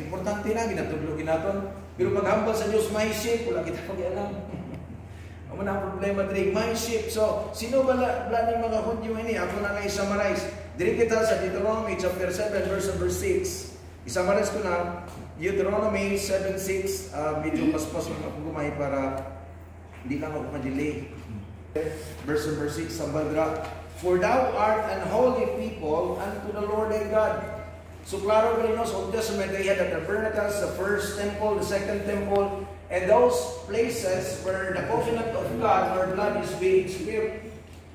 importante na, ginatudlogin natin. Pero paghambal sa Diyos, may ship, wala kita pag-alam. Ang mga problema diri, may ship. So, sino ba ng mga Hudyo ini? Ako na i-summarize. Diri kita sa Deuteronomy chapter 7, verse number 6. I-summarize ko na, Deuteronomy 7:6, medyo paspas mo ako gumay para hindi lang ako ma-delay. Verse number 6, Sambaldra, for thou art an holy people unto the Lord thy God. So, klaro rin sa Old Testament, they had the tabernacles, the first temple, the second temple, and those places where the covenant of God, our blood is being spirit.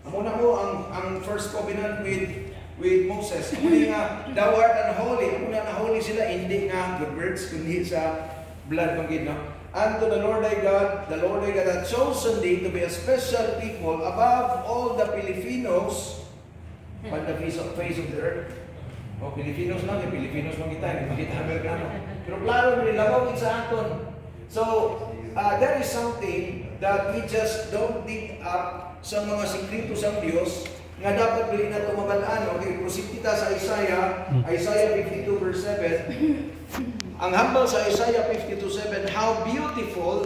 Muna mo ang first covenant with Moses. Muna nga, thou art an holy. Muna na holy sila, hindi nga good words, kundi sa blood ng gid, no? Unto the Lord thy God hath chosen thee to be a special people above all the Filipinos on the face of the earth. O, Filipinos lang, Filipinos lang kita, hindi makita Amerikano. Pero klaro rin, lawagin sa aton. So, there is something that we just don't dig up sa mga sikreto sa Diyos nga dapat bilhin na tumabalaan. Okay, proceed kita sa Isaiah 52 verse 7. Ang hambal sa Isaiah 52:7, how beautiful,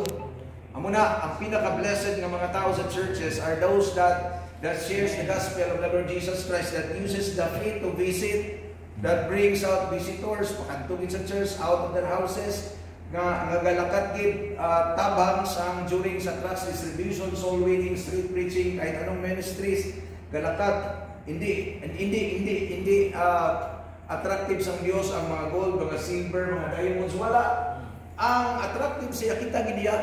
ang pinaka-blessed ng mga tao sa churches are those that shares the gospel of the Lord Jesus Christ, that uses the faith to visit, that brings out visitors, pakantugin sa church, out of their houses, nga galakat gid tabang sang during sa trust distribution, soul winning, street preaching, kahit anong ministries, galakat, hindi attractive sang Dios ang mga gold, mga silver, mga diamonds, wala. Ang attractive siya kita gidiya.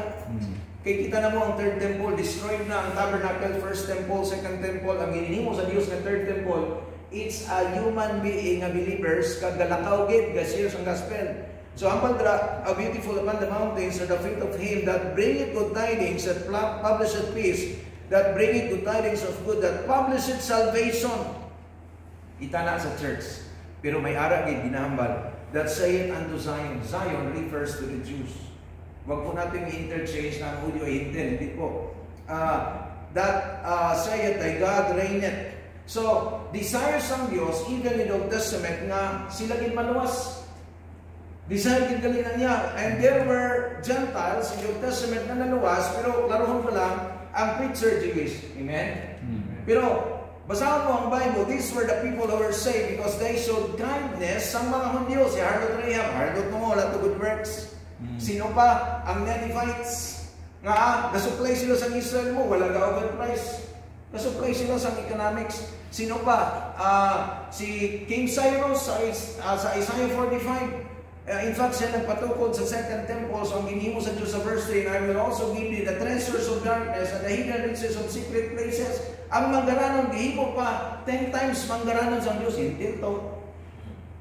Kay kita na mo ang third temple, destroyed na ang tabernacle, first temple, second temple, ang ginihimo sa Dios na third temple. It's a human being, a believers, kagalakaw gid, gasir ang gospel. So, Ambaldra, how beautiful upon the mountains are the feet of him that bringeth good tidings, that publisheth peace, that bringeth good tidings of good, that publisheth salvation. Itana sa church. Pero may ara gid ginahambal, that saith unto Zion. Zion refers to the Jews. Wag po natin i-interchange na Hudyo ay hindi po. That saith thy God reigneth. So, desires ng Diyos, even in the Old Testament, nga sila gid maluwas. Desire gid galingan niya. And there were Gentiles in the Old Testament na naluwas, pero klarohon pa lang, ang preacher Jewish. Amen? Pero, basahan mo ang Bible, these were the people who were saved because they showed kindness sa mga Hudyo. Si Harlot Rahab, Harlot mo, wala to good works. Sino pa? Ang Ninevites. Nga, nasupply sila sa Israel mo, wala ka overprice. Nasupply sila sa economics. Sino pa? Si King Cyrus sa Isaiah 45. In fact, siya nagpatukod sa second temple. So, ang ginihimo sa Diyos sa verse 3, I will also give thee the treasures of darkness and the hidden riches of secret places. Ang manggaranon, gihimo pa 10 times manggaranon sa Diyos. Hindi ito.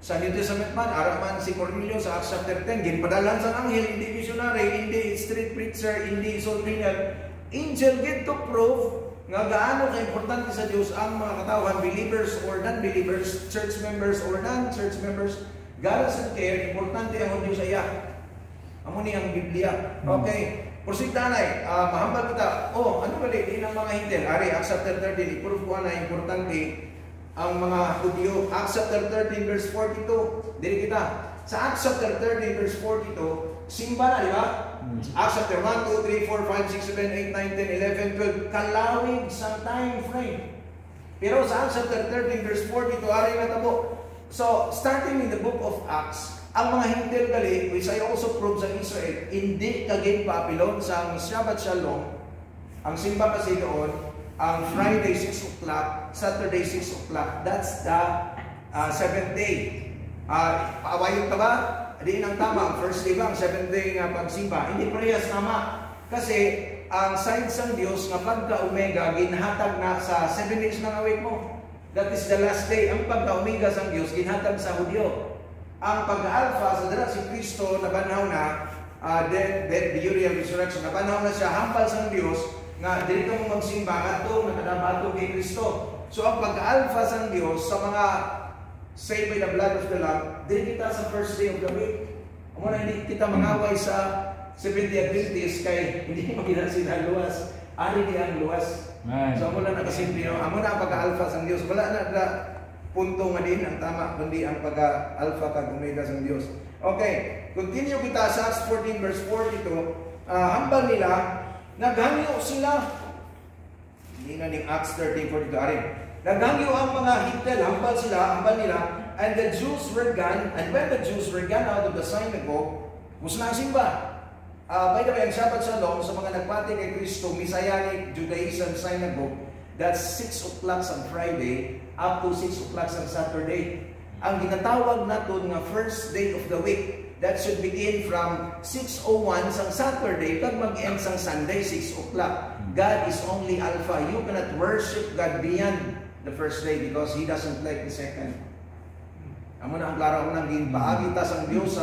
Sa New Testament man, araman si Cornelius sa Acts chapter 10, ginpadalan sa anghel, hindi missionary, hindi street preacher, hindi soul winner. Angel get to prove nga gaano ka-importante sa Diyos ang mga katawhan, believers or non-believers, church members or non-church members. Galas and care, importante ang Diyos sa iya. Amo ni ang Biblia. Okay. Proceed tanay, mahambal kita. Ano ba din ang mga hintel? Ari, Acts chapter 13, i-prove ko na importante ang mga Hudyo. Acts chapter 13 verse 42. Dili kita. Sa Acts chapter 13 verse 42, simba na, di ba? Acts chapter 1, 2, 3, 4, 5, 6, 7, 8, 9, 10, 11, 12. Kalawig sa time frame. Pero sa Acts chapter 13 verse 42, ari na tabo. So, starting in the book of Acts, ang mga hintil gali, which I also proved sa Israel, hindi kaging Babylon sa Shabbat Shalom. Ang simba kasi doon, ang Friday 6 o'clock, Saturday 6 o'clock, that's the 7th day. Paawayon ka ba? Hindi nang tama. Ang first day ba, ang 7th day nga pagsimba. Hindi parehas tama. Kasi ang side sa Diyos nga pagka-omega, ginhatag na sa 7 days ng awake mo. That is the last day. Ang pagka-omega sa Diyos, ginhatag sa Hudyo. Ang pagka-alpha, sa dara si Kristo, nabanhaw na, death, burial, resurrection, nabanhaw na siya, hampal sa Diyos, nga dili ka mo magsimba ato nakadabato kay Kristo. So ang pagka-alpha sa Dios sa mga saved by the blood of the Lamb, dili kita sa first day of the week. Amo na hindi kita mangaway sa Seventh-day Adventist kay hindi mo kita sila luwas. Ari di ang luwas. So amo na nakasimple. Amo na ang pagka-alpha sa Dios. Wala na punto nga din ang tama kundi ang pagka-alpha kag omega sa Dios. Okay, continue kita sa Acts 14 verse 42. Hambal nila, naghangyo sila. Hindi na ning Acts 13:42 arin. Naghangyo ang mga Hintil, hambal nila, and the Jews were gone, and when the Jews were gone out of the synagogue, gusto na ang simba. By the way, ang Shabbat Shalom sa mga nagpati kay Kristo, Messianic Judaism Synagogue, that's 6 o'clock on Friday up to 6 o'clock on Saturday. Ang ginatawag natin nga first day of the week, that should begin from 6:01 sang Saturday, kag mag-end sang Sunday, 6 o'clock. God is only Alpha. You cannot worship God beyond the first day because He doesn't like the second. Amo na ang klaro ko nang ginpaagi ta sang Dios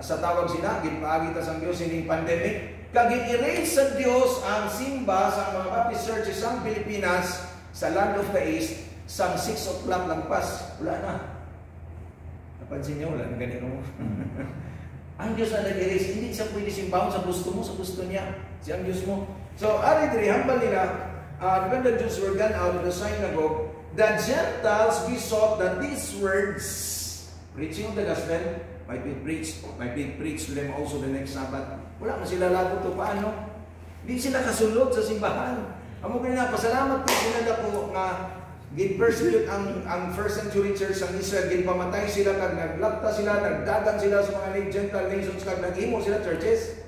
sa tawag sila, ginpaagi ta sang Dios ining pandemic. Kag i-erase sa Dios ang simba sa mga Baptist churches sa Pilipinas sa Land of the East sang 6 o'clock lampas. Wala na. Napansin niyo, wala na ganito mo. Ang Diyos na nag-erase, hindi siya pwede simbahan sa gusto mo, sa gusto niya. Siya ang Diyos mo. So, ari diri hambal nila, when the Jews were gone out of the synagogue, the Gentiles besought that these words, preaching of the gospel, might be preached to them also the next Sabbath. Wala man sila lagot to paano. Hindi sila kasulod sa simbahan. Amo ko na pasalamat ko sila dako nga gin-persecute ang first century church ang Israel, ginpamatay sila kag naglapta sila, nagdagan sila sa mga Gentile nations kag naghimo sila churches.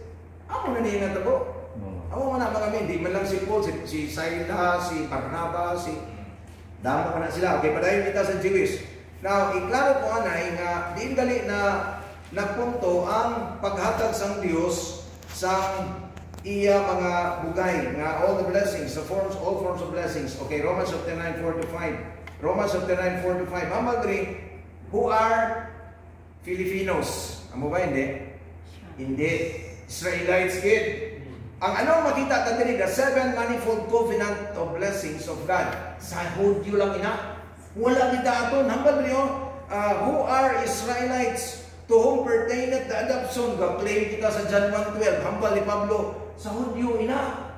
Amo na niya natabo. Amo man mga men, di man lang si Paul, si Silas, si Barnabas, si damo na sila. Okay, padayon kita sa Jewish. Now, iklaro ko anay nga diin gali na nagpunto ang paghatag sang Dios sa iya mga bugay nga all the blessings, all forms of blessings. Okay, Romans chapter 9:4-5. Romans chapter 9:4-5. Mamagri, who are Filipinos? Amo ba hindi? Hindi. Israelites kid. Ang ano makita ta diri, the 7 manifold covenant of blessings of God. Sa Hudyo lang ina. Wala kita aton, hambal niyo, who are Israelites to whom pertaineth the adoption. Ga-claim kita sa John 1:12, hambal ni Pablo, sa Hudyo ina.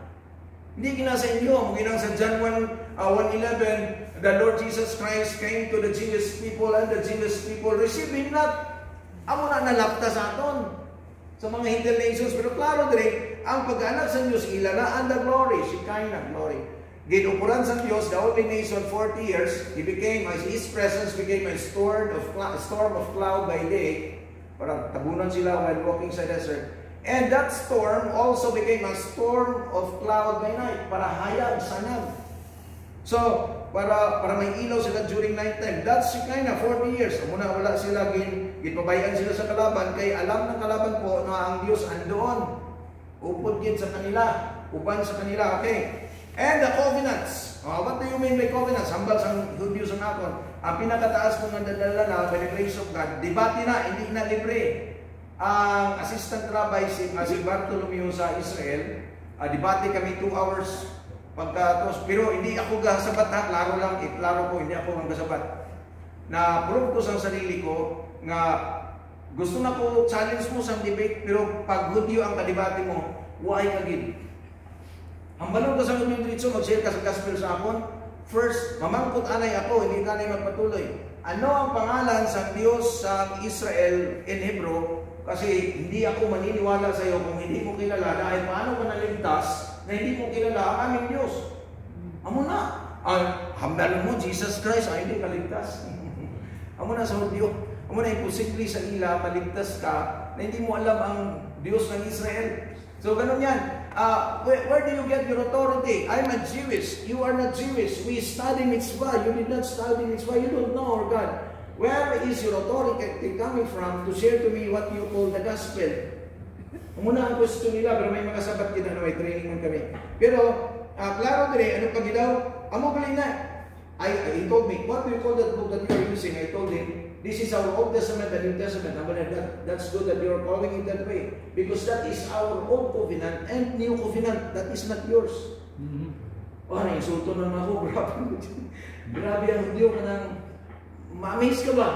Hindi kina sa inyo, ginang sa John 1:11, the Lord Jesus Christ came to the Jewish people and the Jewish people received Him not. Amo na nalapta sa aton. Sa mga Hintil nations, pero klaro dire, ang pag-anak sa Diyos, ilala ang the glory, Shekinah glory. Ginupuran sa Diyos, the only nation 40 years, His presence became a storm of cloud by day, parang tabunan sila while walking sa desert. And that storm also became a storm of cloud by night, para hayag, sanag. So, para may ilaw sila during night time. That's Shekinah, 40 years. Muna wala sila, ginpabayan sila sa kalaban, kay alam ng kalaban po na ang Diyos andoon. Upod din sa kanila, uban sa kanila, okay. And the covenants. What do you mean by covenants? Hambal sa Hudyo sa nakon. Ang pinakataas kong nadadala na by the grace of God, debate na, hindi na libre. Ang assistant rabbi si Bartolomeo sa Israel, debate kami 2 hours pagkatos. Pero hindi ako gasabat ha, klaro ko, hindi ako ang gasabat. Na prove ko sa sarili ko nga gusto na ko challenge mo sa debate, pero pag Hudyo ang kadebate mo, why kagid? Ang balong ko sa mga diretso, mag-share ka sa gospel sa akon. First, mamangkot anay ako, hindi ka na magpatuloy. Ano ang pangalan sa Diyos sa Israel in Hebrew? Kasi hindi ako maniniwala sa iyo kung hindi mo kilala dahil paano ka naligtas na hindi mo kilala ang aming Diyos. Amo na. Hamdalon mo, Jesus Christ, hindi ka ligtas. Amo na sa Hudyo. Amo na imposible sa ila, maligtas ka na hindi mo alam ang Diyos ng Israel. So, ganun yan. Where do you get your authority? I'm a Jewish. You are not Jewish. We study mitzvah. You did not study mitzvah. You don't know our God. Where is your authority coming from to share to me what you call the gospel? Muna ang question nila, pero may mga sabat kita na may training man kami. Pero, klaro dire, ano pag ilaw? Amo galing na. He told me, what do you call that book that you are using? I told him, this is our Old Testament and New Testament. That's good that you are calling it that way. Because that is our Old Covenant and New Covenant. That is not yours. Insulto naman ako. Grabe ang Hudyo ka nang ma-amaze ka ba?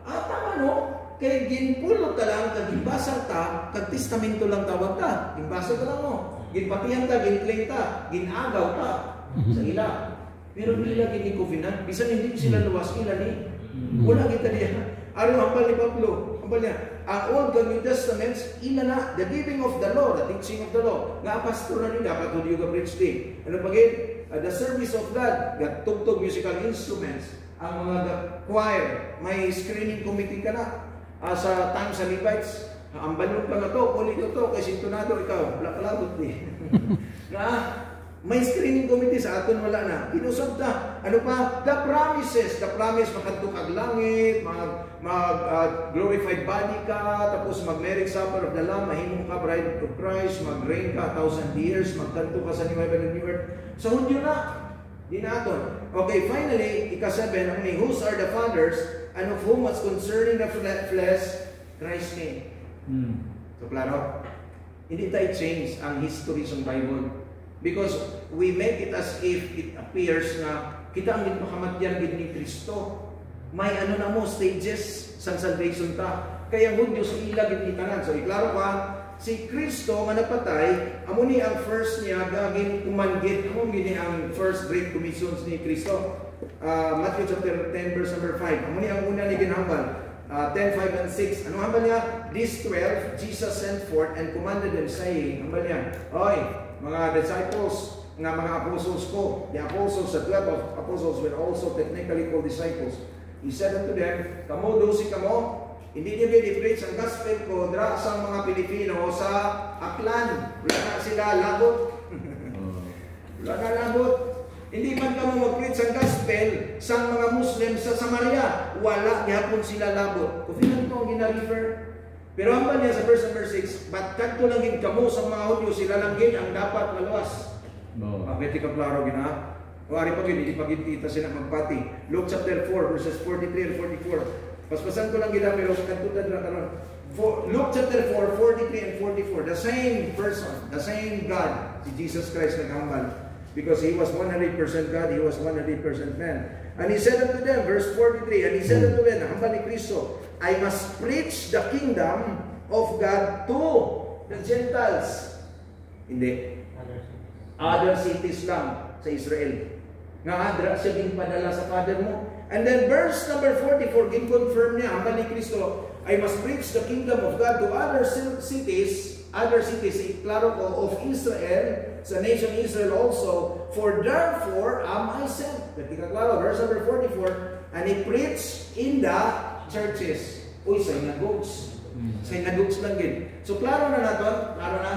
Tama no? Kaya ginpulot ka lang, kagibasa ka, kag-testamento lang tawag ka. Ginbasa ka lang mo. Ginpatihan ka, ginklaim ka, ginagaw ka sa ila. Pero nila gini covenant, bisan hindi sila luwas ila ni. Wala kita diya. Ano ang pali Pablo? Ambal niya, ang Old and New Testaments, ina na, the giving of the law, the teaching of the law. Nga pastor na nila, patuloy ka preach day. Ano pagin? The service of God, tugtog musical instruments, ang mga choir, may screening committee ka na. Sa time sa Levites, ang balon ka na to, uli ko to, kay sintonado ikaw, laklabot ni. Nga, may screening committee sa aton wala na. Inusab ta. Ano pa? The promises. The promise makadto kag langit, glorified body ka, tapos mag-marriage supper of the Lamb, mahimong ka bride of Christ, mag-reign ka 1,000 years, magkanto ka sa new heaven and new earth. Sa Hudyo na. Di na aton. Okay, finally, ika-7, whose are the fathers, and of whom was concerning the flesh, Christ name. So, klaro? Hindi tayo change ang history sa Bible. Because we make it as if it appears na kita ang ginpakamatyan gid ni Kristo. May ano na mo, stages sa salvation ta. Kaya Hudyo sa ila gid ni tanan. So iklaro pa, si Kristo nga napatay, amo ni ang first niya gagin kumanggit, amo gini ang first great commissions ni Kristo. Matthew chapter 10 verse number 5. Amo ni ang una ni ginhambal. 10, 5, and 6. Ano hambal niya? These 12, Jesus sent forth and commanded them, saying, hambal niya, oy, mga disciples, mga apostles ko, the apostles, the 12 of apostles were also technically called disciples. He said unto them, kamo, dosi kamo, hindi niyo i-preach ang gospel ko dra sa mga Pilipino sa Aklan. Wala na sila labot. Wala na labot. Hindi man kamo mag-preach ang gospel sa mga Muslim sa Samaria. Wala, gihapon sila labot. Kung ilan ito ang gina-refer? Pero ang niya sa verse number 6, but kadto lang gid kamo sa mga Hudyo, sila lang gid ang dapat maluwas. Bakit ka klaro gina? Wari pa gid, hindi pa gid kita sila magpati. Luke chapter 4 verses 43 and 44. Paspasan ko lang gid pero kadto ta dra karon. Luke chapter 4 43 and 44. The same person, the same God, si Jesus Christ naghambal. Because he was 100% God, he was 100% man. And he said unto them, verse 43, and he said unto them, hambal ni Kristo, I must preach the kingdom of God to the Gentiles. Hindi. Other cities lang sa Israel. Nga adra siya ginpadala sa Father mo. And then verse number 44, gin-confirm niya, hambal ni Kristo, I must preach the kingdom of God to other cities, klaro ko, of Israel, sa nation Israel also, for therefore am I sent. Ketika klaro, verse number 44, and he preached in the churches. Uy, synagogues. Synagogues lang din. So, klaro na natin, klaro na,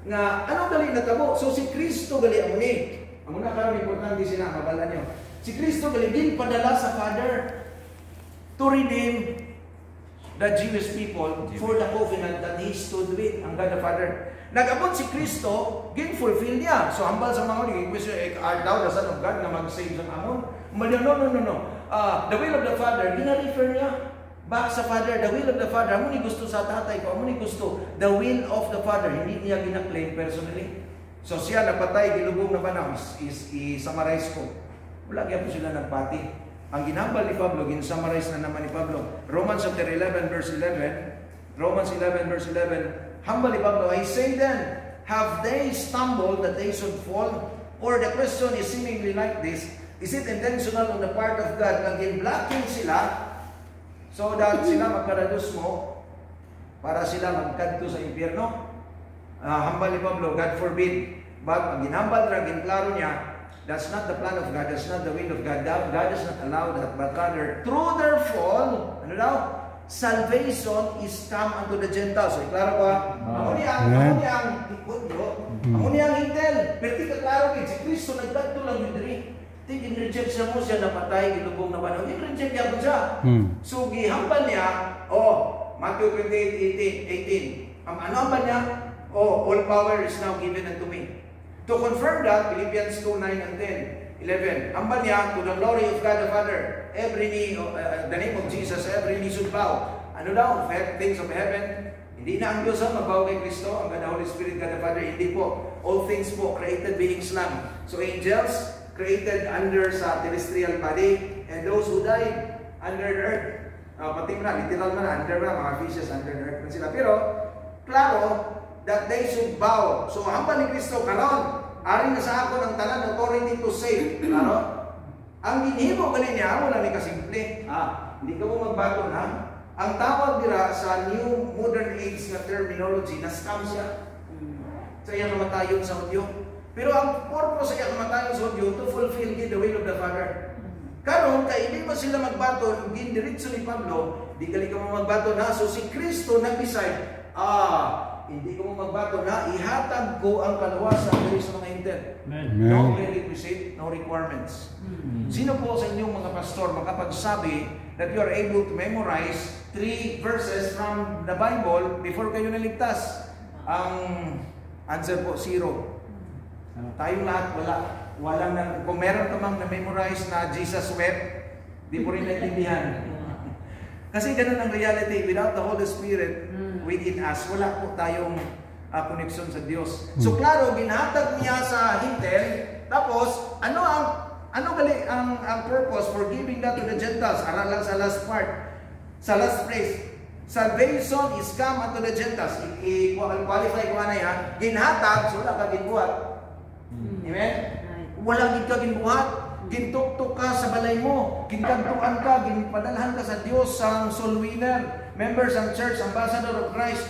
nga, anong dali natabo? So, si Kristo gali ang muni. Ang muna karoon, importante sila, mabala nyo. Si Kristo gali din padala sa Father to redeem the Jewish people for the covenant that He stood with, ang God the Father. Nag-abot si Kristo, gin-fulfill niya. So, hambal sa mga question, art thou the Son of God na mag-save sa amon? No. The will of the Father, gina-refer niya back sa Father. The will of the Father, amo ni gusto sa tatay ko, amo ni gusto. The will of the Father, hindi niya gina-claim personally. So, siya napatay, gilubong na ba na, i-summarize ko. Wala kaya po sila nagpati. Ang ginambal ni Pablo, gin-summarize na naman ni Pablo. Romans chapter 11 verse 11. Romans 11 verse 11. Hambal ni Pablo, I say then, have they stumbled that they should fall? Or the question is seemingly like this, is it intentional on the part of God na gin-blocking sila so that sila magkarados mo para sila magkadto sa impyerno? Hambal ni Pablo, God forbid. But ang ginambal na gin-klaro niya, that's not the plan of God, that's not the will of God. God does not allow that, but rather, through their fall, ano daw? Salvation is come unto the Gentiles. So, klaro ba? Amo niya ang hintel. Pero di ka klaro si Kristo nagdagto lang yung diri. Di in-reject siya mo siya napatay, ilubong na ba? In-reject niya po siya. So, gihambal niya, Matthew 28:18. Ano hambal niya? All power is now given unto me. To confirm that, Philippians 2:9 and 10. 11. Hambal niya, to the glory of God the Father, every knee, the name of Jesus, every knee should bow. Ano daw? Things of heaven. Hindi na ang Diyos ang mabaw kay Kristo, ang God the Holy Spirit, God the Father. Hindi po. All things po, created beings lang. So angels, created under sa terrestrial body, and those who died under the earth. Pati mo na, literal mo na, under mga fishes, under the earth man sila. Pero, klaro, that they should bow. So, hambal ni Kristo, karon, ari na sa ako ng tanan, authority to save. Klaro? Ang ginhimo ganin niya, wala ni kasimple. Hindi ka mo magbaton, ha? ang tawag dira sa new modern age nga terminology, na-scam siya. Sa iyang kamatayon sa Hudyo. Pero ang purpose sa iyang kamatayon sa Hudyo to fulfill the will of the Father. Karon kay hindi mo sila magbaton, gindiretso ni Pablo, di gali ka mo magbaton na, so si Kristo nag-decide, hindi ko mo magbaton na, ihatag ko ang kaluwasan diri sa mga hintel. No prerequisite, no requirements. Sino po sa inyong mga pastor makapagsabi that you are able to memorize 3 verses from the Bible before kayo naligtas? Ang answer po, 0. Tayong lahat, walang kung meron ka mang na-memorize na Jesus wept, di po rin naintindihan. Kasi ganun ang reality, without the Holy Spirit within us, wala po tayong connection sa Diyos. So klaro, ginhatag niya sa hintel, tapos, ang purpose for giving that to the Gentiles? Aral lang sa last part, sa last phrase, salvation is come unto the Gentiles. I-qualify ko na yan. Ginhatag, so wala ka ginbuhat. Amen? Wala gid ka ginbuhat. Gintuktok ka sa balay mo. Ginkantuan ka. Ginpadalhan ka sa Diyos, ang soul winner. Members ng church, ambassador of Christ.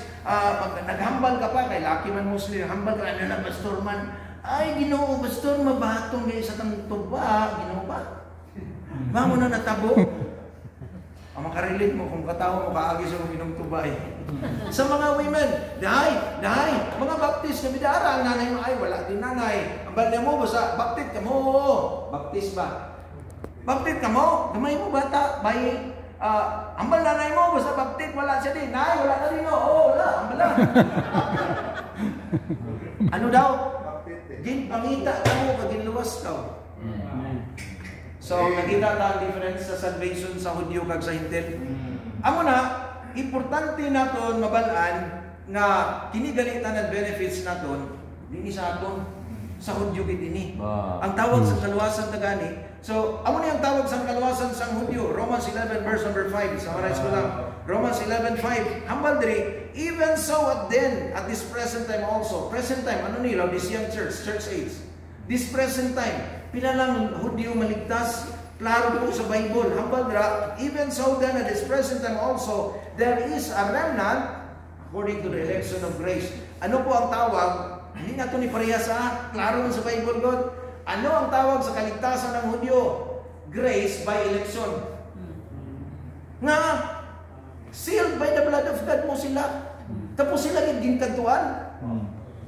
Naghambal ka pa. Kay laki man Muslim. Hambal ka na pastor man. Ay, Ginoo, pastor, mabatong ngayon sa tuba. Ginoo ba? Mamo na natabo. Ang makarelate mo kung katawa mo kaagi sa mga tubay. Sa mga women, dahay, mga baptist na bidara, ang nanay mo, ay wala din nanay. Ang balya mo, basta, baptist ka mo, baptist ba? Baptist ka mo, gamay mo bata, bay, ang bal nanay mo, basta baptist, wala siya din, nay, wala na rin, wala, ang bala. Ano daw? Ginpangita ka mo, kaginluwas ka. So, nakita ta ang difference sa salvation sa Hudyo kag sa Hintil. Amo na, importante naton mabalaan nga kinigalitan at benefits naton dinhi sa aton sa Hudyo gid dinhi. Ang tawag sa kaluwasan ta gani. So, amo ni ang tawag sa kaluwasan sa Hudyo, Romans 11 verse number 5. Summarize ko lang. Romans 11:5. Hambal diri, even so at this present time also. Present time, ano ni Laodicean church age. This present time, pila lang Hudyo maligtas, klaro po sa Bible. Hambal dira, even so then at this present time also, there is a remnant according to the election of grace. Ano po ang tawag? Hindi nga ito ni pareha sa klaro sa Bible, God. Ano ang tawag sa kaligtasan ng Hudyo? Grace by election. Nga, sealed by the blood of God mo sila. Tapos sila ginkantuan.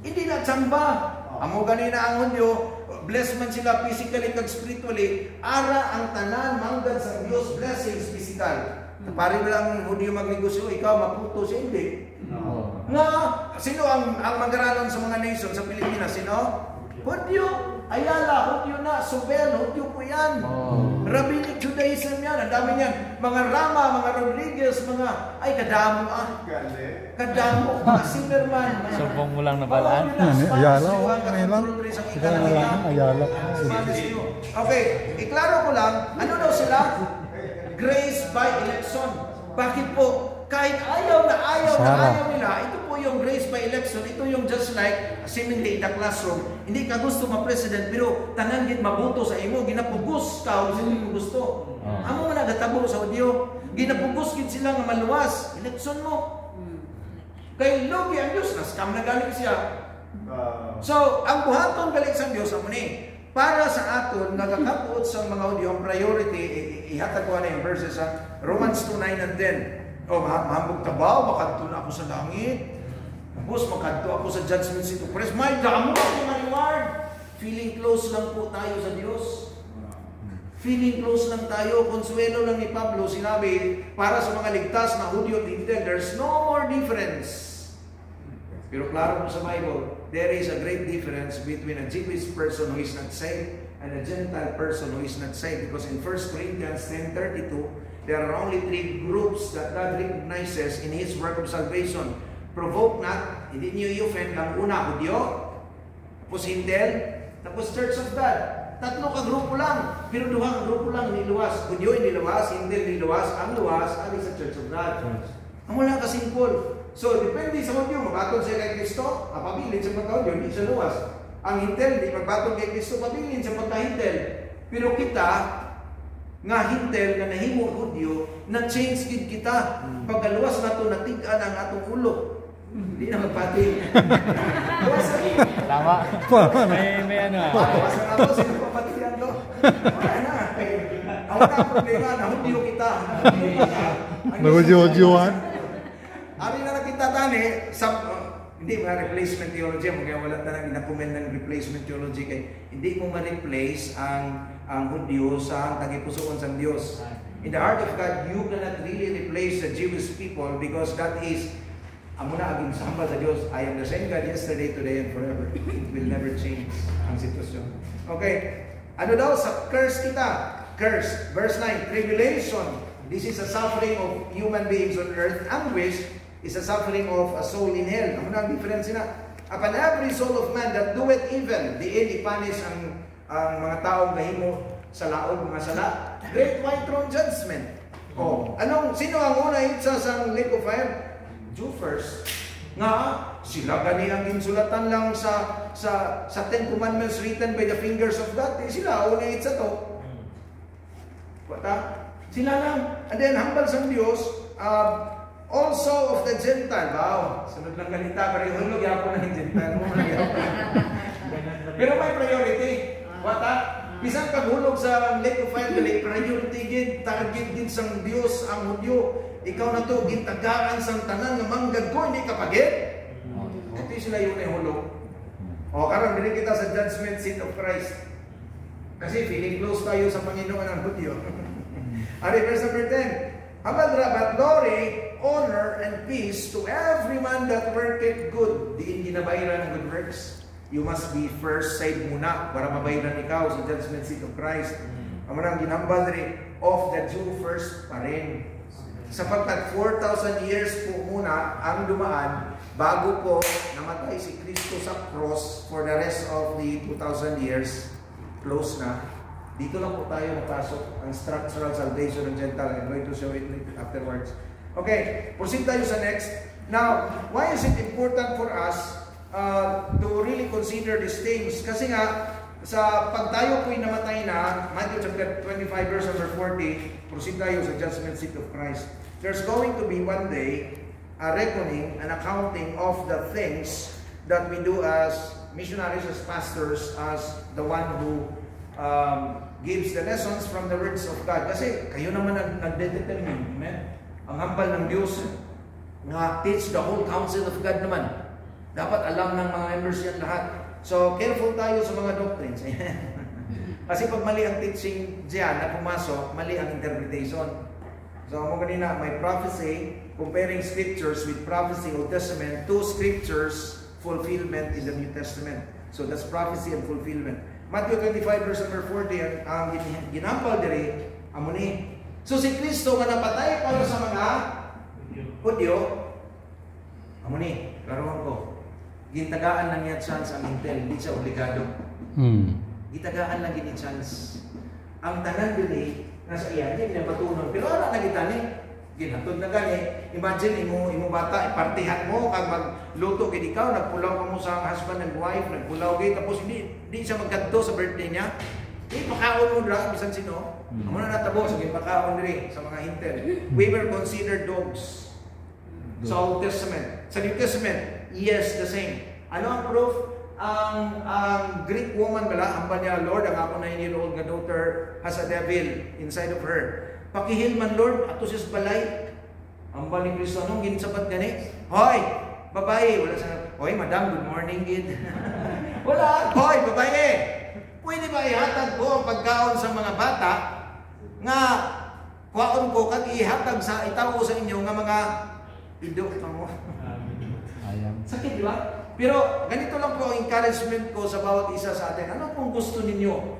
Hindi na tsamba. Amo ganina ang Hudyo, blessed man sila physically kag spiritually, ara ang tanan manggad sa Dios blessings physical. Pare lang Hudyo magnegosyo, ikaw maputo siya hindi. Nga, sino ang mag-aralan sa mga nation sa Pilipinas? Sino? Hudyo. Ayala, Hudyo na. Sobel, Hudyo po yan. Rabbinic Judaism yan. Ang dami yan. Mga Rama, mga Rodriguez, mga, ay kadamo kadamo, mga Zimmerman. Sumpong mo lang nabalaan. Ayala, Ayala. Okay, iklaro ko lang, ano daw sila? Grace by election. Bakit po? Kahit ayaw na ayaw nila, ito po yung grace by election, ito yung just like seemingly in the classroom. Hindi ka gusto ma-president, pero tanan gid mabuto sa imo, ginapugos ka o hindi mo gusto. Amo man nagatabo sa audio, ginapugos gid sila nga maluwas, election mo. Kay logi ang Dios, na-scam na galing siya. So, ang buhaton galing sa Dios amo ni. Para sa aton nagakapuot sa mga audio, ang priority ihatag ko na yung verses sa Romans 2:9 and 10. O mahambog tabaw, makadto na ako sa langit. Tapos makadto ako sa judgment seat of Christ. May damo ako ng reward. Feeling close lang po tayo sa Diyos. Feeling close lang tayo. Konsuelo lang ni Pablo sinabi, para sa mga ligtas na Hudyo at Hintil, there's no more difference. Pero klaro po sa Bible, there is a great difference between a Jewish person who is not saved and a Gentile person who is not saved. Because in 1 Corinthians 10:32, there are only 3 groups that God recognizes in His work of salvation. Provoke not, hindi niyo i-offend, ang una, Hudyo, tapos Hintil, tapos Church of God. 3 ka grupo lang, pero 2 ka grupo lang niluwas. Hudyo niluwas, Hintil niluwas, ang luwas, ali sa Church of God. Ang wala ka simple. So, depende sa Hudyo, mabatong siya kay Kristo, mapabilin sa pagka-Hudyo, hindi siya luwas. Ang Hintil, di magbatong kay Kristo, mapabilin sa pagka-Hintil. Pero kita, nga hintel nga nahimo Hudyo na change gid kita. Pagkaluwas nato natig-an ang atong ulo. Hindi na magpati. Tama. May ano. Bawas na ako sino papatiyan to. Wala na. Ang una problema na Hudyo kita. Nagudyo-udyoan. Ari na nakita tani sa hindi mga replacement theology mo kaya wala na gina-comment ng replacement theology kay hindi mo ma-replace ang Hudyo sa tagipusoon sa Dios. In the heart of God, you cannot really replace the Jewish people because that is amo na aging samba sa Dios. I am the same God yesterday, today, and forever. It will never change ang sitwasyon. Okay. Ano daw sa curse kita? Curse. Verse 9. Tribulation. This is a suffering of human beings on earth. Anguish is a suffering of a soul in hell. Ano na ang difference na? Upon every soul of man that doeth evil, diin ipanish ang mga taong gahimo sa laod, mga sala. Great white throne judgment. Oh, sino ang una itsa sa lake of fire? Jew first. Nga, sila gani ang insulatan lang sa Ten Commandments written by the fingers of God. Sila, una itsa to. Wata? Sila lang. And then, hambal sa Diyos, also of the Gentile. Wow, sunod lang ganita. Pero hulog yapon ng Gentile mo. Pero may priority. Wata? Bisan paghulog sa lake of fire, priority gid, target din sang Dios ang Hudyo. Ikaw na to gitagaan sang tanan nga manggad ko, hindi ka pagit. Ito sila yun ay hulog. O karon dili kita sa judgment seat of Christ. Kasi feeling close tayo sa Panginoon ng Hudyo. Ari verse number 10. But glory, honor, and peace to every man that worketh good. Diin ginabayran ng good works. You must be first saved muna para mabayran ikaw sa judgment seat of Christ. Ang manang ginambal rin of the Jew first pa rin. Sapagkat 4,000 years po muna ang dumaan bago po namatay si Kristo sa cross for the rest of the 2,000 years. Close na. Dito lang po tayo napasok ang structural salvation ng Gentile. I'm going to show it afterwards. Okay, proceed tayo sa next. Now, why is it important for us to really consider these things? Kasi nga, sa pag tayo po'y namatay na, Matthew chapter 25 verse number 40, proceed tayo sa judgment seat of Christ. There's going to be one day a reckoning, an accounting of the things that we do as missionaries, as pastors, as the one who gives the lessons from the words of God. Kasi kayo naman nagdedetermine, amen? Ang hambal ng Diyos nga teach the whole counsel of God naman. Dapat alam ng mga members yan lahat. So, careful tayo sa mga doctrines. Kasi pag mali ang teaching diyan na pumasok, mali ang interpretation. So, mo kanina, may prophecy, comparing scriptures with prophecy, Old Testament, to scriptures, fulfillment in the New Testament. So, that's prophecy and fulfillment. Matthew 25 verse number 40, ang ginampal diri, amuni. So, si Kristo nga napatay para sa mga Hudyo, amuni, karoon ko. Gitagaan lang niya chance ang intel, hindi siya obligado. Gitagaan lang gini chance. Ang tanan dili nasa iya, hindi pinapatunon. Pero ara na gitani, ginhatod na gani. Imagine imo bata, ipartihan mo kag magluto gid ikaw, nagpulaw ka mo sa husband and wife, nagpulaw gid tapos hindi siya magkadto sa birthday niya. Pakaon mo dra bisan sino. Amo na natabo sa pakaon diri sa mga intel. We were considered dogs. Sa Old Testament. Sa New Testament, yes, the same. Ano ang proof? Ang Greek woman bala, ang niya, Lord, ang ako 9-year-old nga daughter has a devil inside of her. Pakihil man, Lord, ato siya balay. Ang ni Kristo, anong ginsabat gani? Hoy, babae. Wala sa, hoy, madam, good morning, kid. Wala, hoy, babae. Pwede ba ihatag ko ang pagkaon sa mga bata nga kuwaon ko kag ihatag sa itawo sa inyo nga mga ido mo. Sakit, di ba? Pero ganito lang po ang encouragement ko sa bawat isa sa atin. Ano pong gusto ninyo?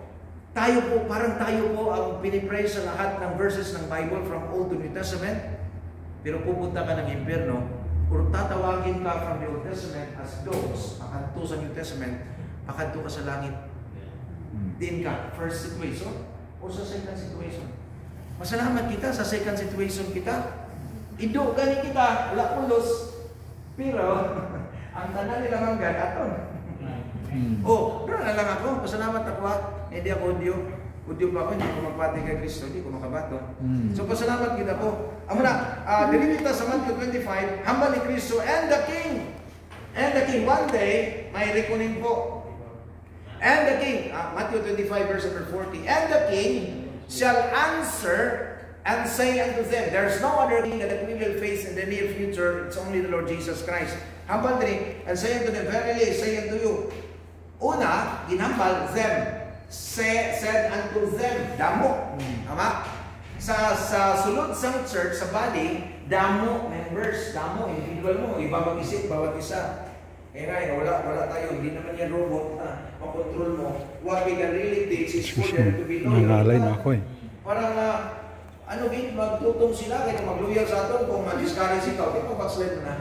Tayo po, parang tayo po ang pinipray sa lahat ng verses ng Bible from Old to New Testament. Pero pupunta ka ng impyerno, o tatawagin ka from the Old Testament as dogs, pakanto sa New Testament, pakanto ka sa langit. Din ka, first situation o sa second situation. Masalamat kita sa second situation kita. Ido gani kita, wala ulos. Pero, ang tanan nila manggad aton. Oh, doon na lang ako. Pasalamat ako ha. Hindi ako Hudyo. Udyo pa ako, hindi ko magpati kay Kristo, hindi ko makabato. So pasalamat kita po. Amo na, dili kita sa Matthew 25, hambal ni Kristo and the King. And the King, one day, may reckoning po. And the King, Matthew 25 verse number 40, and the King shall answer and say unto them, there's no other king that we will face in the near future, it's only the Lord Jesus Christ. Hambal din, and say unto them, verily I say unto you, una, ginhambal them, said unto them, damo. Tama? Sa sulod sang church, sa body, damo members, damo, individual mo, iba mag-isip, bawat isa. Eh ngayon, wala tayo, hindi naman yan robot na makontrol mo. What we can really teach is for them to be loyal. Nangalay na ako eh. Parang, magtutong sila, kaya mag-loyal sa atin, kung ma-discourage ikaw, di pa backslide na.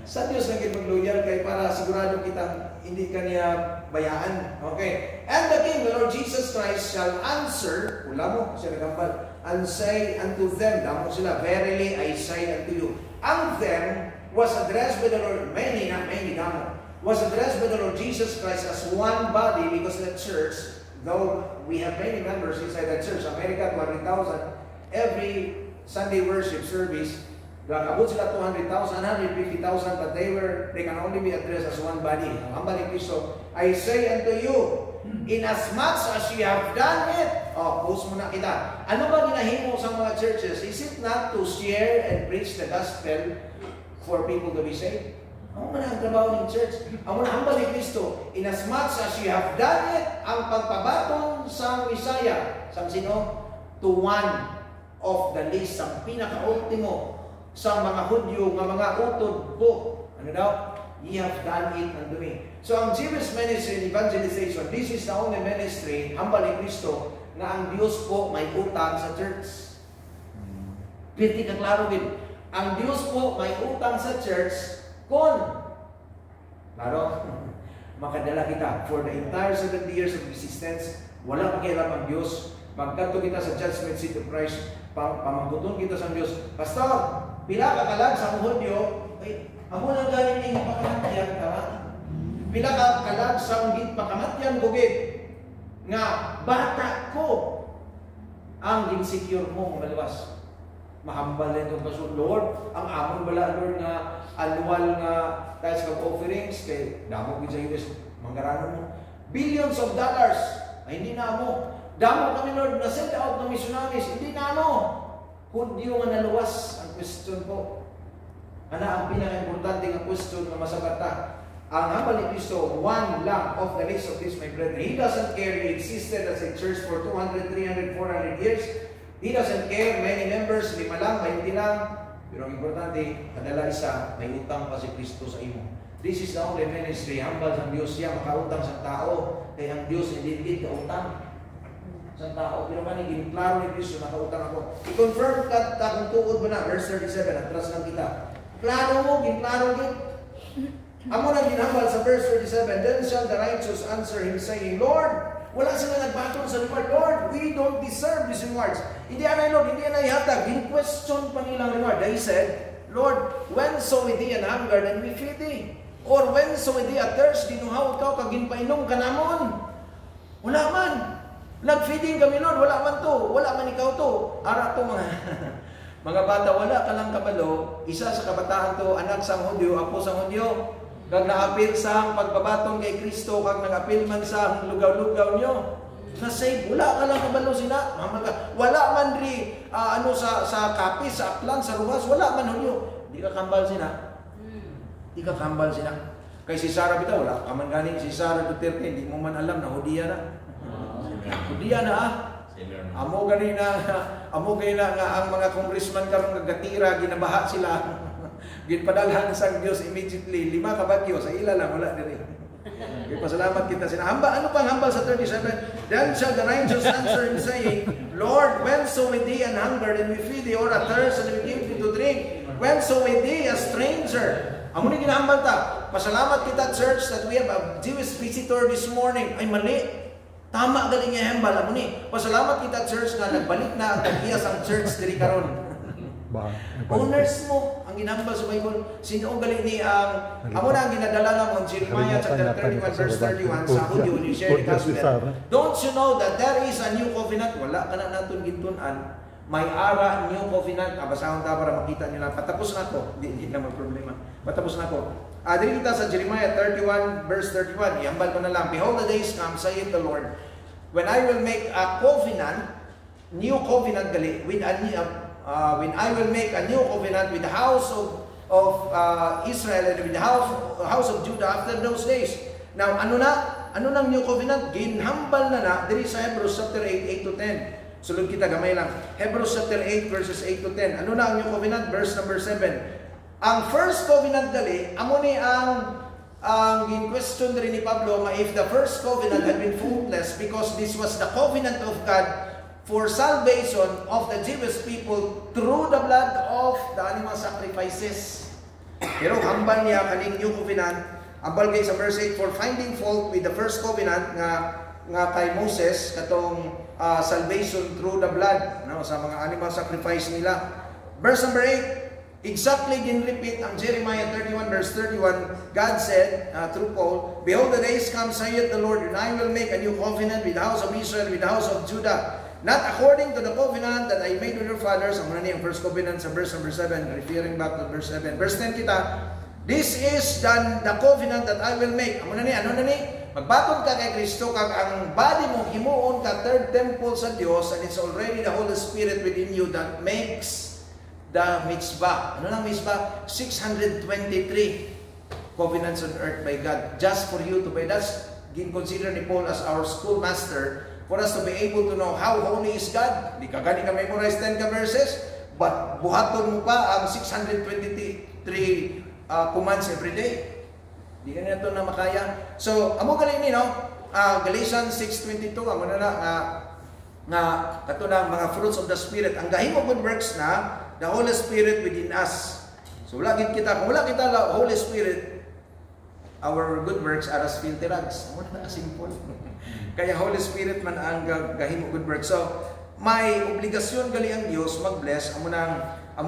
Sa Diyos naging mag-loyal kayo para sigurado kitang hindi ka niya bayaan. Okay. And the King, the Lord Jesus Christ, shall answer, ula mo, siya nagambal, and say unto them, damo sila, verily I say unto you. And them was addressed by the Lord, many, not many, damo, was addressed by the Lord Jesus Christ as one body, because the church, though we have many members inside that church, America, 200,000, every Sunday worship service, abot sila 200,000, 150,000, but they can only be addressed as one body. Ang body ni Kristo, I say unto you, inasmuch as you have done it, post mo na kita. Ano ba ginahimo sa mga churches? Is it not to share and preach the gospel for people to be saved? Ang mga ang trabaho ng church. Ang mga hambal ni Kristo, inasmuch as you have done it, ang pagpabatong sa Messiah, sa sino? To one of the least, ang pinaka-ultimo, sa mga Hudyo, mga utod po. Ano daw? Ye have done it unto me. So ang Jewish ministry and evangelization, this is the only ministry, hambal ni Kristo, na ang Diyos po may utang sa church. Pwede ka klaro din. Ang Diyos po may utang sa church kung, klaro, makadala kita for the entire 70 years of existence, wala pakialam ang Diyos. Magkanto kita sa judgment seat of Christ, pamangkuton kita sa Diyos. Pastor, pila ka kalag sa Hudyo, ay, amo lang galing yung pakamatyan, tama? Pila ka kalag sa pakamatyan, bugid, nga bata ko ang insecure mo, maluwas. Mahambal na itong kaso, Lord, ang amon bala, Lord, nga annual nga tithes of offerings, kay damo sa US, manggarano mo, billions of dollars, ay hindi na mo. Damo kami, Lord, na send out ng missionaries, hindi na mo. Hudyo nga naluwas ang question po. Ano ang pinaka-importante ng question na masabata? Ang hambal ni Kristo, one lang of the list of this, my brethren. He doesn't care. He existed as a church for 200, 300, 400 years. He doesn't care. Many members, 5 lang, 20 lang. Pero ang importante, kadala isa, may utang pa si Kristo sa imo. This is the only ministry. Hambal sa Diyos siya, makautang sa tao. Kaya ang Diyos hindi ka utang sa tao. Pero kanigin, klaro ni Kristo, nakautang ako. I-confirm ka kung tuod mo na, verse 37, atras lang kita. Klaro mo, ginklaro gin. Amo na ginhambal sa verse 37, then shall the righteous answer him saying, Lord, wala sila nagbatong sa reward. Lord, we don't deserve these rewards. Hindi anay, Lord, hindi anay hatag. In-question pa nilang reward. They said, Lord, when saw we thee an hunger, and we feed thee? Or when saw we thee a thirst, dinuhaw ikaw, kaginpainom ka namon? Wala man. Nag-feeding kami, Lord, wala man to. Wala man ikaw to. Ara to mga mga bata, wala ka lang kabalo. Isa sa kabataan to, anak sang Hudyo, apo sang Hudyo. Kag naapil sa pagbabatong kay Kristo, kag nag-apil man sa lugaw-lugaw nyo. Na-save, wala ka lang kabalo sila. Wala man ri, sa kapis, sa aplan, sa ruwas, wala man Hudyo. Di ka kambal sila. Di ka kambal sila. Kay si Sara bitaw, wala ka man galing si Sara Duterte, hindi mo man alam na Hudiya na. Hudiya na Amo ganina nga ang mga congressman karong nagatira, ginabaha sila. Ginpadalhan sa Dios immediately 5 ka bagyo sa ila lang wala diri. Pasalamat kita sila. Ano pang hambal sa 37? Then shall the righteous answer him saying, Lord, when saw we thee an hunger and we feed thee, or a thirst and we give thee to drink? When saw we thee a stranger? Amo ni ginahambal ta. Pasalamat kita church that we have a Jewish visitor this morning. Ay mali. Tama galing nga hembal mo ni. Pasalamat kita church na nagbalik na ang tagiyas ang church diri karon. Owners mo ang ginambal sa Bible. Sino galing ni amo na ang ginadala namon Jeremiah chapter 31 verse 31 sa Hudyo ni share the gospel. Don't you know that there is a new covenant? Wala ka na naton gintun-an. May ara new covenant. Basahon ta para makita nila. Patapos na ko. Hindi naman problema. Patapos na ko. Dili kita sa Jeremiah 31 verse 31. Iambal ko na lang. Behold, the days come, saith the Lord, when I will make a covenant, new covenant gali, with when I will make a new covenant with the house of Israel and with the house of Judah after those days. Now, ano nang new covenant? Ginhambal na diri sa Hebrews chapter 8 to 10. Sulod kita gamay lang. Hebrews chapter 8 verses 8 to 10. Ano na ang new covenant? Verse number 7. Ang first covenant dali, amo ni ang in-question rin ni Pablo, if the first covenant had been faultless because this was the covenant of God for salvation of the Jewish people through the blood of the animal sacrifices. Pero hambal niya kaning new covenant, hambal kay sa verse 8, for finding fault with the first covenant nga kay Moses katong salvation through the blood, no, sa mga animal sacrifice nila. Verse number 8, exactly din repeat ang Jeremiah 31 verse 31. God said through Paul, behold, the days come, saith the Lord, and I will make a new covenant with the house of Israel, with the house of Judah, not according to the covenant that I made with your fathers. Ang muna niya ang first covenant sa verse number 7, referring back to verse 7. Verse 10 kita, this is the covenant that I will make. Ang muna niya, ano na niya? Magbatod ka kay Kristo, kag ang body mo himuon ka third temple sa Dios, and it's already the Holy Spirit within you that makes the mitzvah. Ano nang mitzvah? 623 covenants on earth by God, just for you to be. That's consider ni Paul as our schoolmaster for us to be able to know how holy is God. Di ka gani ka memorize 10 verses, but buhaton mo pa ang 623 commands every day. Di ka nito na makaya. So, amo galing ni, no? Galatians 6:22, amo na nga kato na mga fruits of the Spirit. Ang gahimo good works na the Holy Spirit within us. So, kung wala kita Holy Spirit, our good works are as filthy rags. Amo na simple. Kaya Holy Spirit man ang gahimo good works. So, may obligasyon gali ang Dios mag-bless. Amo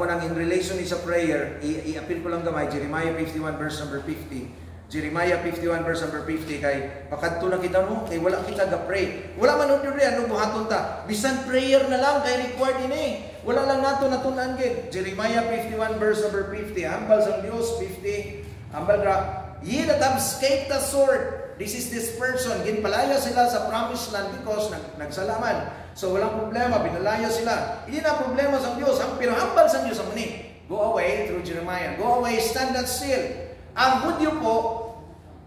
nang in relation sa prayer, i-appeal ko lang gamay Jeremiah 51 verse number 50. Jeremiah 51 verse number 50, kay pakadto na kita no, kay wala kita ga-pray. Wala man nun rin, ano buhaton ta? Bisan prayer na lang, kay required ini. Wala lang nato natunan gid. Jeremiah 51 verse number 50, hambal sa Dios 50, hambal ra, ye that have escaped the sword, this is this person, ginpalaya sila sa promised land because nagsalaman. So walang problema, binalaya sila. Hindi na problema sa Dios, pero hambal sa Dios ang muni. Go away through Jeremiah. Go away, stand that still. Ang Hudyo po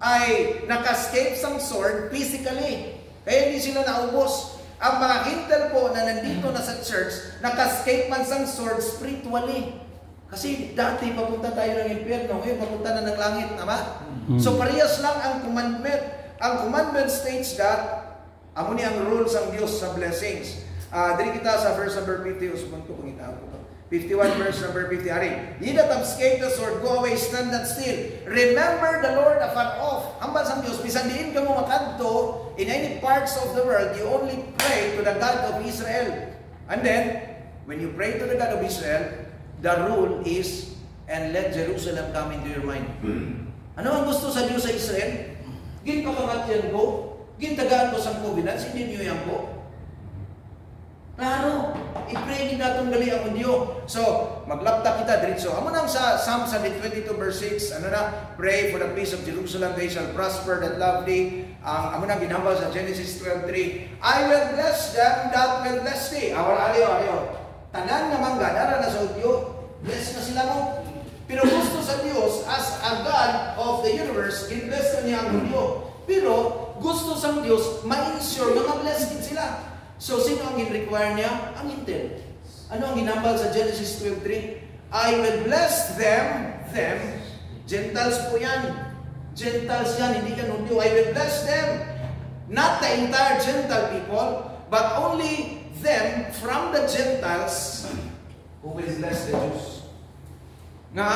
ay naka-escape sa sword physically. Kaya hindi sila naubos. Ang mga Hintel po na nandito na sa church, naka-escape man sa sword spiritually. Kasi dati papunta tayo ng impyerno, ngayon papunta na ng langit, tama? So parehas lang ang commandment. Ang commandment states that amo ni ang rules ng Diyos sa blessings. Diri kita sa verse number 50, usapon ko kung itaw ko. 51 verse number 50. Ari, ye that have escaped the sword, go away, stand that still. Remember the Lord afar off. Hambal sa Diyos, bisan diin ka mo makadto, in any parts of the world, you only pray to the God of Israel. And then, when you pray to the God of Israel, the rule is, and let Jerusalem come into your mind. Ano ang gusto sa Diyos sa Israel? Ginpakagat yan ko, gintagaan ko sa covenants, hindi niyo yan ko. Klaro, i-pray din natin gali ang Diyo. So, maglapta kita diretso. Amo nang sa Psalm 22 verse 6, ano na? Pray for the peace of Jerusalem, they shall prosper that love thee. Amo nang ginhambal sa Genesis 12:3. I will bless them that will bless thee. Aliyo. Tanan nga mangga, dara na sa Diyo. Bless na sila mo. Pero gusto sa Dios, as a God of the universe, gin-bless na niya ang Diyo. Pero, gusto sa Dios, ma-ensure na ma-bless din sila. So, sino ang in-require niya? Ang intel. Ano ang ginambal sa Genesis 12:3? I will bless them. Gentiles po yan. Gentiles yan, hindi yan Hudyo. I will bless them. Not the entire Gentile people, but only them from the Gentiles who will bless the Jews. Nga,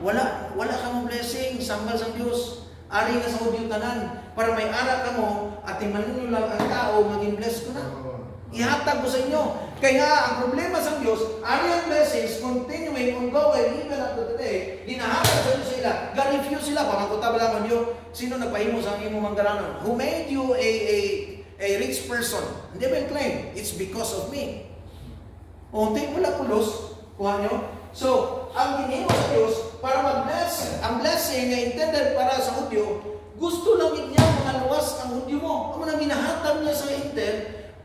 wala kang blessing, sambal sa Diyos. Ari nga sa Hudyo tanan. Para may ara ka mo, at imanin lang ang tao, maging bless ko na. Ihatag ko sa inyo. Kaya nga, ang problema sa Diyos, ang blessings continuing, ongoing, even up to today, ginahanap sa Diyos sila, ga-refuse sila, pamangkuta ba lang Diyos, sino nagpahimo sa imo manggaranon? Who made you a rich person? Hindi ba yung claim? It's because of me. O, hindi, wala pulos. Kuha nyo? So, ang ginimo sa Diyos, para mag-bless, ang blessing na intended para sa Hudyo, gusto lang niya mga luwas ang Hudyo mo. Ang mga ginahatag niya sa intel,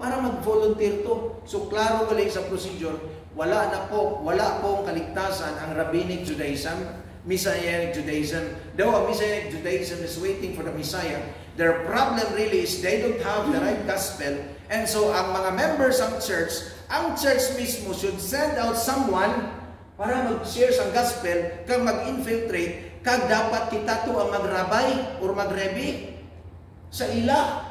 para mag-volunteer to. So, klaro galing sa procedure, wala pong kaligtasan ang Rabbinic Judaism, Messianic Judaism. Though a Messianic Judaism is waiting for the Messiah, their problem really is they don't have the right gospel. And so, ang mga members ng church, ang church mismo should send out someone para mag-share sa gospel, kag mag-infiltrate, kag dapat kita to ang magrabay or magrebi sa ila.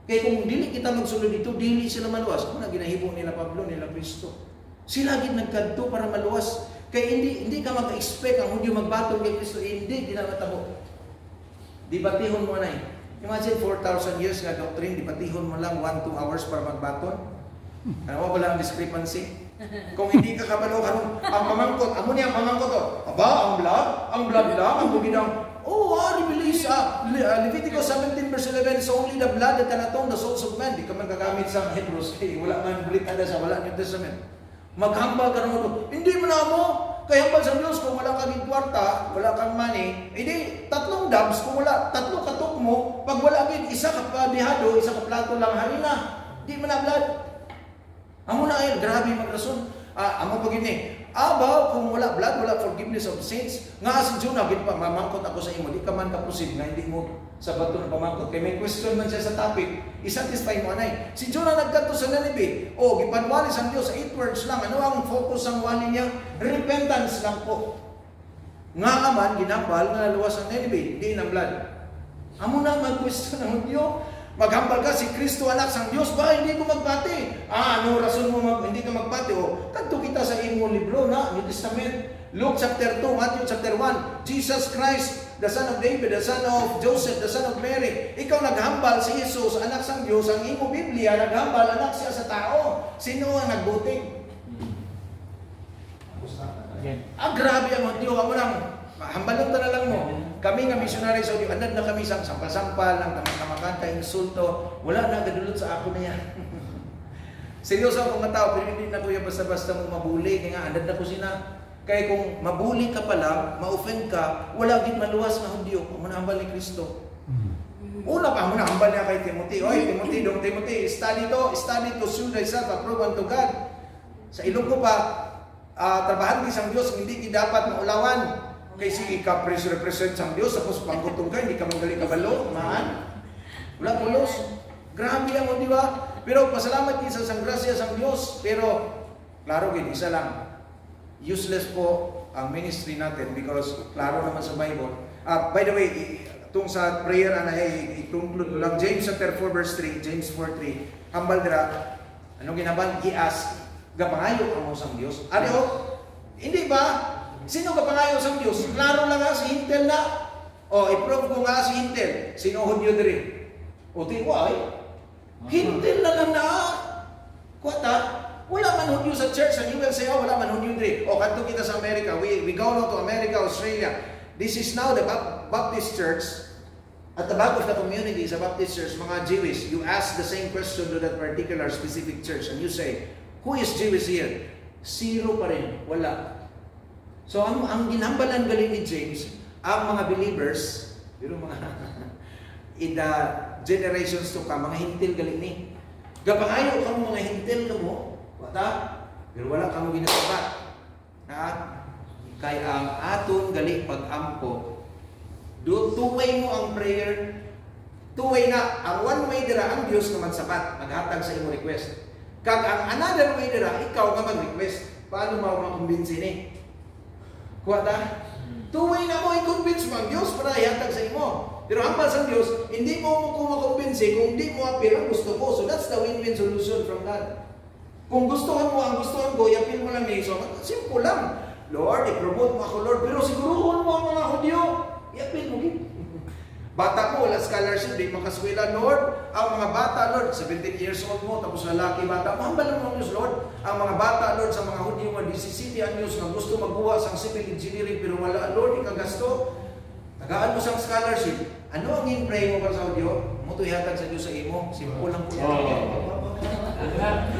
Kaya kung dili kita magsunod dito, dili sila maluwas. Ano na ginahibong nila Pablo, nila Kristo? Sila gid nagkadto para maluwas. Kaya hindi ka mag-expect ang Hudyo magbatol kay Kristo. Hindi na matabo. Dibatihon mo na eh. Imagine 4,000 years nga doctrine, dibatihon mo lang 1-2 hours para magbatol. Ano ba lang ang discrepancy? Kung hindi ka kabalo, ang pamangkot, amo niya ang pamangkot to. Aba, ang blood lang, ang bugidang. Oh, release, Leviticus 17 verse 11, so only the blood that can atone the souls of men. Di ka man gagamit sa Hebrews, wala man bulitada sa wala New Testament. Maghambal ka naman, hindi mo na mo, kaya hambal sa Diyos, kung wala kang kwarta, wala kang money, hindi, 3 dabs, kung wala, 3 katok mo, pag wala agad, isa ka padihado, isa ka plato lang harina, di mo na blood. Amo na ay, grabe magrason. Amo pag ini, abaw, kung wala blood, wala forgiveness of sins. Nga si Jonah, mamangkot ako sa imo, di ka man kapusin, nga hindi mo sa bato na pamangkot. Kaya may question man siya sa topic, isatisfy mo anay. Si Jonah nagkanto sa Nineveh, gipanwalis ang Diyos sa 8 words lang. Ano ang focus ang wali niya? Repentance lang po. Nga naman, ginambal nga naluwas ang Nineveh, di ng blood. Amo na mag-question ng Diyos. Maghambal ka, si Kristo anak sang Diyos, ba hindi ko magbati? Ano rason mo hindi ka magbati? Kadto kita sa imong libro na New Testament, Luke chapter 2, Matthew chapter 1, Jesus Christ, the son of David, the son of Joseph, the son of Mary. Ikaw naghambal si Jesus, anak sang Diyos, ang imong Biblia naghambal anak siya sa tao. Sino ang nagbuting? Grabe ang Diyos, amo nang hambalong na lang mo. Kami nga missionary sa Audio, andad na kami sa sampal-sampal, ng tamang-tamakan, ka-insulto, wala na, gadulot sa ako na yan. Seryoso akong mga tao, pero hindi na ko yan basta-basta mo mabuli, kaya nga, andad na ko sina. Kaya kung mabuli ka pa lang, ma-offend ka, wala din maluwas na Hudyo, kung manahambal ni Kristo. Una pa, manahambal niya kay Timothy. Oy, Timothy, study to show thyself approved unto God. Sa ilong ko pa, trabahan isang Diyos, hindi dapat maulawan. Kasi ika-represent sa Diyos, tapos panggutong ka, hindi ka magaling kabalo, maan. Wala pulos. Grabe yan mo, di ba? Pero pasalamat isa sa grasya sa Diyos. Pero, klaro gid, isa lang. Useless po ang ministry natin because klaro naman sa Bible. By the way, itong sa prayer, i-conclude ko lang. James chapter 4 verse 3, James 4:3. Hambal dira, anong ginabang? I-ask, gapangayo ka mo sa Diyos. Ano? Hindi ba? Sino kapangayo sa Diyos? Klaro lang nga si Hintel na. I-prove ko nga si Hintel. Sino Hudyo diri? Why? Hintel na lang na. Kuwata, wala man Hudyo sa church. And you will say, wala man Hudyo diri. Kanto kita sa America. We go now to America, Australia. This is now the Baptist church. At the back of the community sa Baptist church, mga Jewish, you ask the same question to that particular specific church. And you say, who is Jewish here? Zero pa rin. Wala. So, ang ginambalan galing ni James, ang mga believers, pero mga in the generations to come, mga hintil galing ni. Gapangayo ka mga hintil ka mo, pero wala ka mo ginasabat. Kaya ang aton galing pag-ampo, two-way mo ang prayer, two-way na, ang one way dira, ang Diyos naman sabat, maghatag sa imo request. Kag ang another way dira, ikaw nga mag-request. Paano mo makumbinsin ni? Kuwata? Two-way na mo i-convince mo ang Diyos para ihatag sa imo. Pero ang sa Diyos, hindi mo makumbinsi kung hindi mo appeal ang gusto ko. So that's the win-win solution from God. Kung gustuhan mo ang gustuhan ko, i-appeal mo lang ni Jesus. Simple lang. Lord, i-promote mo ako, Lord. Pero siguruhon mo ang mga Hudyo. I-appeal mo. Bata mo, wala scholarship, di makaswela, Lord. Ang mga bata, Lord, 17 years old mo, tapos lalaki, bata mo, hambal mo, Diyos, Lord. Ang mga bata, Lord, sa mga Hudyo, mga 17 anyos na gusto magbuha sa civil engineering, pero wala, Lord, ikagasto. Tagaan mo sang scholarship. Ano ang in-pray mo para sa Hudyo? Mo to ihatag sa Diyos sa imo. Simple lang po yan.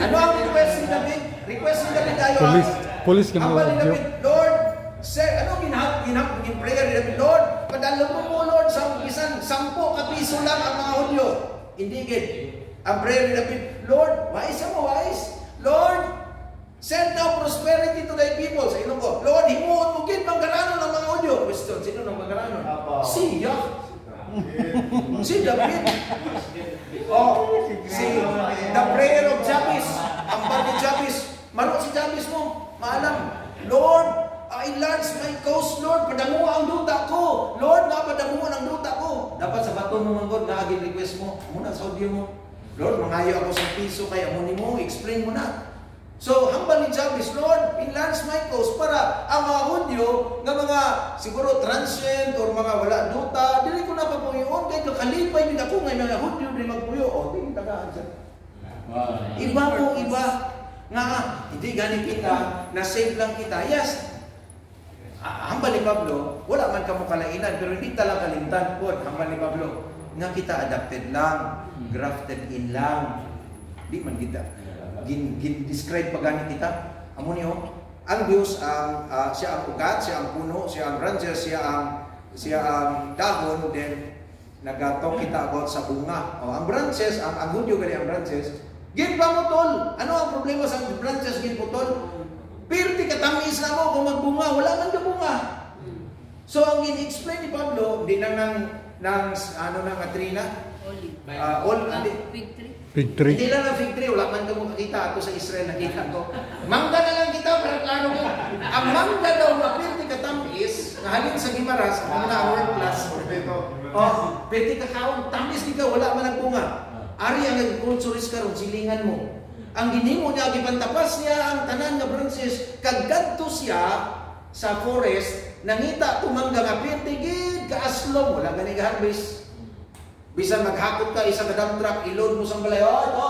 Ano ang request ni David? Request ni David tayo. Police ka ang mo. David, Lord, ano prayer ni David? Lord, padalo mo, Lord, sa bisan 10 kapiso lang ang mga Hudyo. Hindi gid. Ang prayer ni David, Lord, wais mo, wais. Lord, send now prosperity to thy people. Sa inyo ko, Lord, himuon mo gid manggaranon ng mga Hudyo. Question, sino nang manggaranon? Siya. Si David. The prayer of Jabez. Ang bal ni Jabez. Maro si Jabez mo. Maalam. Lord, enlarge my cause, Lord. Padamuha ang duta ko. Lord, padamuha ang duta ko. Dapat sa baton mo manggod na aging request mo. Muna sa audio mo. Lord, mangayo ako sa piso kaya mo ni mo. Explain mo na. So, hambal ni Jabez, Lord, enlarge my cause para ang mga Hudyo nga mga siguro transient or mga wala duta, dili ko na papuyon kay kalipay din ako nga mga Hudyo din magpuyo. O, tingin tagaan siya. Iba po, iba. Nga, hindi gani kita, na-save lang kita. Yes, hambal ni Pablo, wala man ka mo kalainan, pero hindi talaga kalimtan po, hambal ni Pablo, nga kita adapted lang, grafted in lang. Di man kita. Describe pa gani kita. Amo niyo, ang Diyos siya ang ugat, siya ang puno, siya ang branches, siya ang dahon, then nagatalk kita about sa bunga. Ang branches, ang Hudyo gani ang branches, gin pa mo tol. Ano ang problema sa branches gin po tol? Pirti katamis na mo kung magbunga, wala man ka bunga. So ang gin-explain ni Pablo, di lang ng trina, Fig tree. Hindi lang ang fig tree, wala man ka mo kakita. Ako sa Israel nakita ko. Mangga na lang kita, para klaro ko. Ang mangga daw na pirti katamis, na halin sa Gimaras, ang na world class. Pirti kakaon, tamis di ka, wala man ang bunga. Ari ang agriculturist karon, silingan mo. Ang ginimo niya, gipantapas niya ang tanan nga branches, kaggadto siya sa forest, nangita tumangga nga pirti gid kaaslong, wala gani ga-harvest. Bisan maghakot ka isang dump truck, i-load mo sa balay,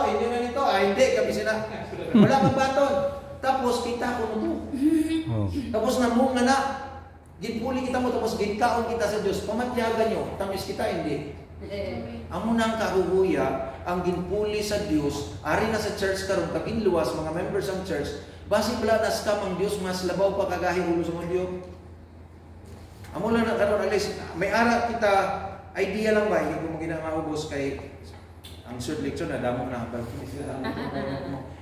hindi na nito, hindi, kabisin na. Wala kang baton. Tapos, kita ko mo to. Tapos, namunga na. Ginpuli kita mo, tapos ginkaon kita sa Diyos. Pamatyagan nyo, tamis kita, hindi. Amo nang kahuhuya, ang ginpuli sa Diyos, ari na sa church karon kaginluwas, mga members ng church, basi pala na scam ang Diyos, mas labaw pa kagahi ulo sa mga Amo lang na karon, alis, may ara kita, idea lang ba, hindi ko mo ginamaubos kay ang third lecture na damo na hambal.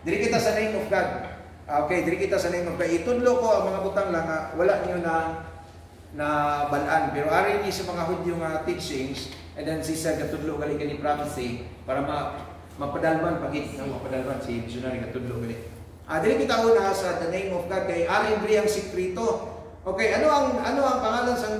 Diri kita sa name of God. Okay, diri kita sa name of God. Itudlo ko ang mga butang lang wala niyo na balaan. Pero ari ni sa mga Hudyo nga teachings, and then si sa katudlo gali kani prophecy para mapadalban pagit na mapadalban si visionary katudlo gali. Diri kita una sa the name of God kay ari diri ang sekreto. Okay, ano ang pangalan sa